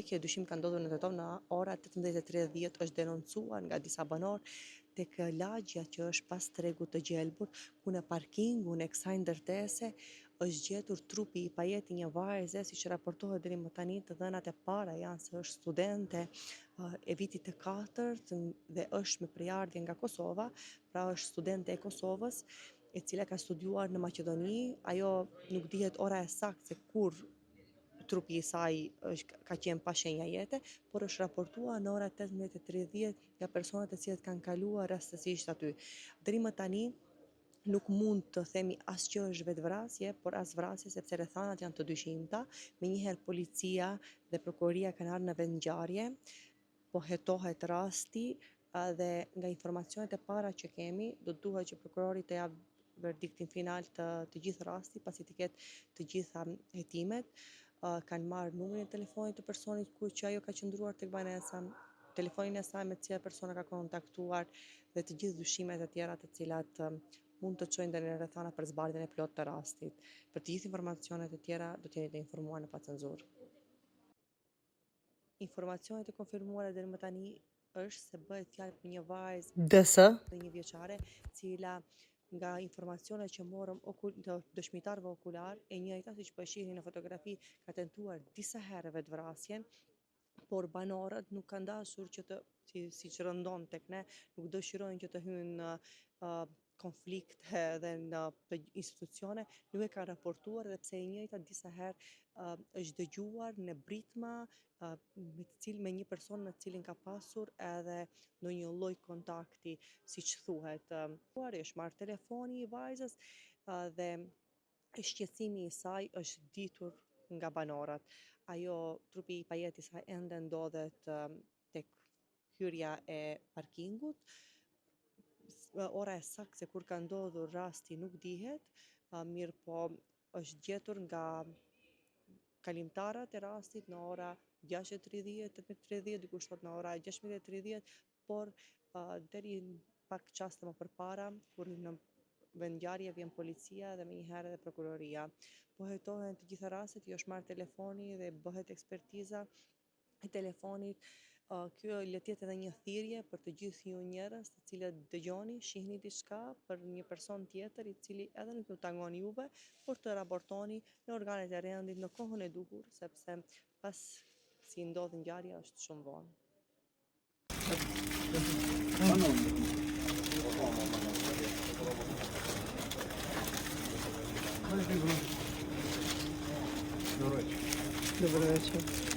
Kjo dyshim ka ndodhur në Teton në ora 18:30, është denoncuar nga disa banor tek lagja që është pas tregut të gjelbur, ku në parkingun e kësaj ndërtese është gjetur trupi i Pajet, një vajze, siç raportohet deri më tani. Të dhënat e para janë se është studente e vitit të 4 dhe është me përjardhje nga Kosova, pra është studente e Kosovës, e cila ka studiuar në Maqedoni. Ajo nuk dihet ora e saktë se kur trupi i saj ka qenë pa shenja jete, por është raportuar në ora 18:30 nga personat e cilët kanë kaluar rastësisht aty. Deri më tani nuk mund të themi as që është vetvrasje, por as vrasje, sepse rrethanat janë të dyshimta. Menjëherë policia dhe prokuroria kanë ardhur në vendngjarje, po hetohet rasti dhe nga informacionet e para që kemi, do duhet që prokurori të japë verdiktin final të gjithë rasti, pasi të ketë të gjitha hetimet. Kanë marrë numrin e telefonit të personit ku që ajo ka qëndruar tek banesa, telefonin e saj me të cilat persona ka kontaktuar dhe të gjithë dyshimet e tjera të cilat mund të çojnë deri në rrethana për zbardhjen e plotë të rastit. Për të gjithë informacionet e tjera do të jeni të informuar në pacenzurë. Informacionet e konfirmuara deri më tani është se bëhet fjalë për një vajzë DS dhe një vjeçare, cila nga informacionet që morëm të dëshmitarëve okular, e njëjta siç po e shihni në fotografi, ka tentuar disa herë vetvrasjen, por banorët nuk kanë dashur që të, siç rëndon tek ne, nuk dëshirojnë që të hyjnë në konflikte dhe në institucione, nuk e kanë raportuar, dhe pse e njëjta disa herë është dëgjuar në britma me një person me cilin ka pasur edhe ndonjë lloj kontakti, siç thuhet. Është marrë telefoni i vajzës dhe shqetësimi i saj është ditur nga banorët. Ajo, trupi i Pajet i saj ende ndodhet tek hyrja e parkingut. Ora e saktë se kur ka ndodhur rasti nuk dihet, mirë po është gjetur nga kalimtarët e rastit në ora 6:30, 8:30, dikush thot në ora 16:30, por deri pak çaste më përpara, kur në vendngjarje vjen policia dhe menjëherë edhe prokuroria. Po hetohen të gjitha rastet, i është marrë telefoni dhe bëhet ekspertiza e telefonit. Kjo le të jetë edhe një thirrje për të gjithë ju njerëz të cilët dëgjoni, shihni diçka për një person tjetër i cili edhe nuk ju tangon juve, por të raportoni në organet e rendit në kohën e duhur, sepse pas si ndodh ngjarja është shumë vonë. Добрый вечер.